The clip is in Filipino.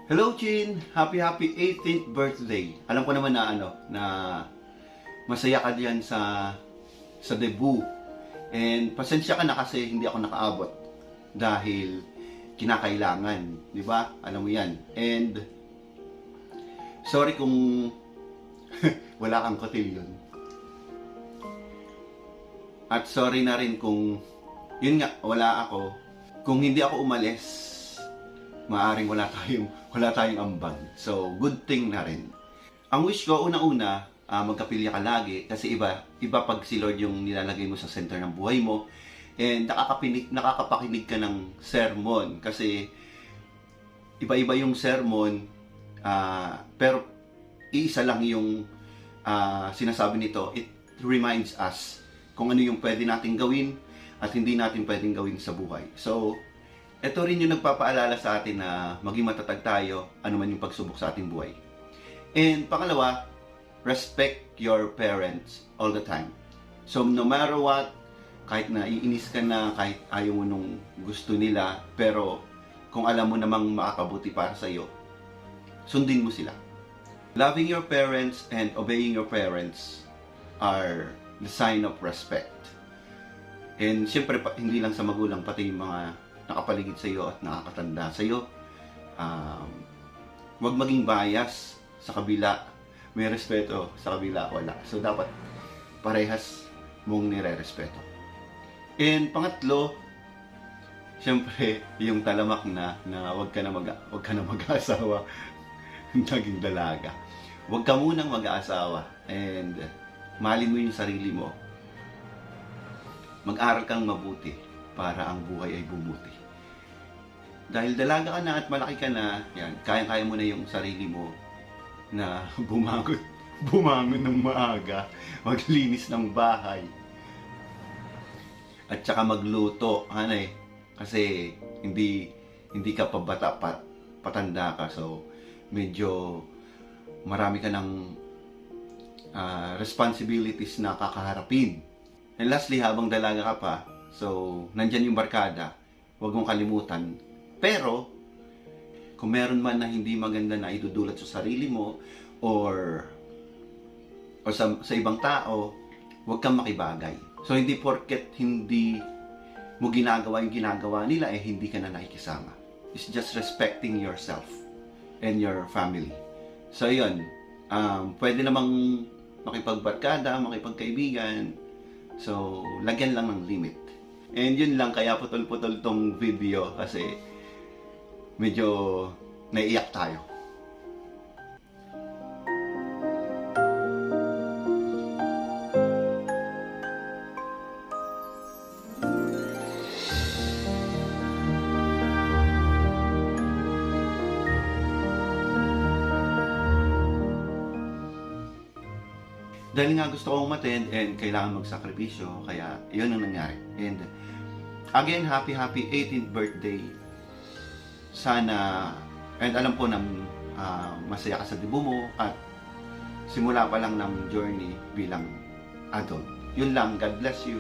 Hello, Chin! Happy 18th birthday! Alam ko naman na masaya ka diyan sa debut. And pasensya ka na kasi hindi ako nakaabot dahil kinakailangan, di ba? Alam mo yan. And sorry kung wala kang kotilyon. At sorry na rin kung yun nga, wala ako. Kung hindi ako umalis, maaring wala tayong ambag. So, good thing na rin. Ang wish ko, una-una, magkapilya ka lagi kasi iba pag si Lord yung nilalagay mo sa center ng buhay mo and nakakapakinig ka ng sermon kasi iba-iba yung sermon pero iisa lang yung sinasabi nito. It reminds us kung ano yung pwede nating gawin at hindi natin pwedeng gawin sa buhay. So, ito rin yung nagpapaalala sa atin na maging matatag tayo ano man yung pagsubok sa ating buhay. And pangalawa, respect your parents all the time. So no matter what, kahit na iinis ka na, kahit ayaw mo nung gusto nila, pero kung alam mo namang makakabuti para sa iyo, sundin mo sila. Loving your parents and obeying your parents are the sign of respect. And siyempre, hindi lang sa magulang, pati yung mga nakapaligid sa iyo at nakakatanda sa iyo. Huwag maging bias sa kabila. May respeto sa kabila, wala. So, dapat parehas mong nire-respeto. And pangatlo, siyempre, yung talamak na huwag ka na mag-aasawa. Naging dalaga. Huwag ka munang mag-aasawa. And mahalin mo yung sarili mo. Mag-aral kang mabuti para ang buhay ay bumuti. Dahil dalaga ka na at malaki ka na, yan, kayang-kaya mo na yung sarili mo na bumangon ng maaga, maglinis ng bahay, at saka magluto, kasi hindi ka pa bata, patanda ka, so medyo marami ka ng responsibilities na kakaharapin. And lastly, habang dalaga ka pa, so nandyan yung barkada, huwag mong kalimutan. Pero kung meron man na hindi maganda na idudulot sa sarili mo or sa ibang tao, huwag kang makibagay. So hindi porket hindi mo ginagawa yung ginagawa nila, hindi ka na nakikisama. It's just respecting yourself and your family. So yun, pwede namang makipagbarkada, makipagkaibigan. So lagyan lang ng limit. And yun lang, kaya putol-putol tong video kasi medyo naiiyak tayo. Dahil nga gusto kong umattend and kailangan magsakripisyo, kaya yun ang nangyari. And again, happy 18th birthday. Sana, and alam ko na masaya ka sa debut mo at simula pa lang ng journey bilang adult. Yun lang, God bless you.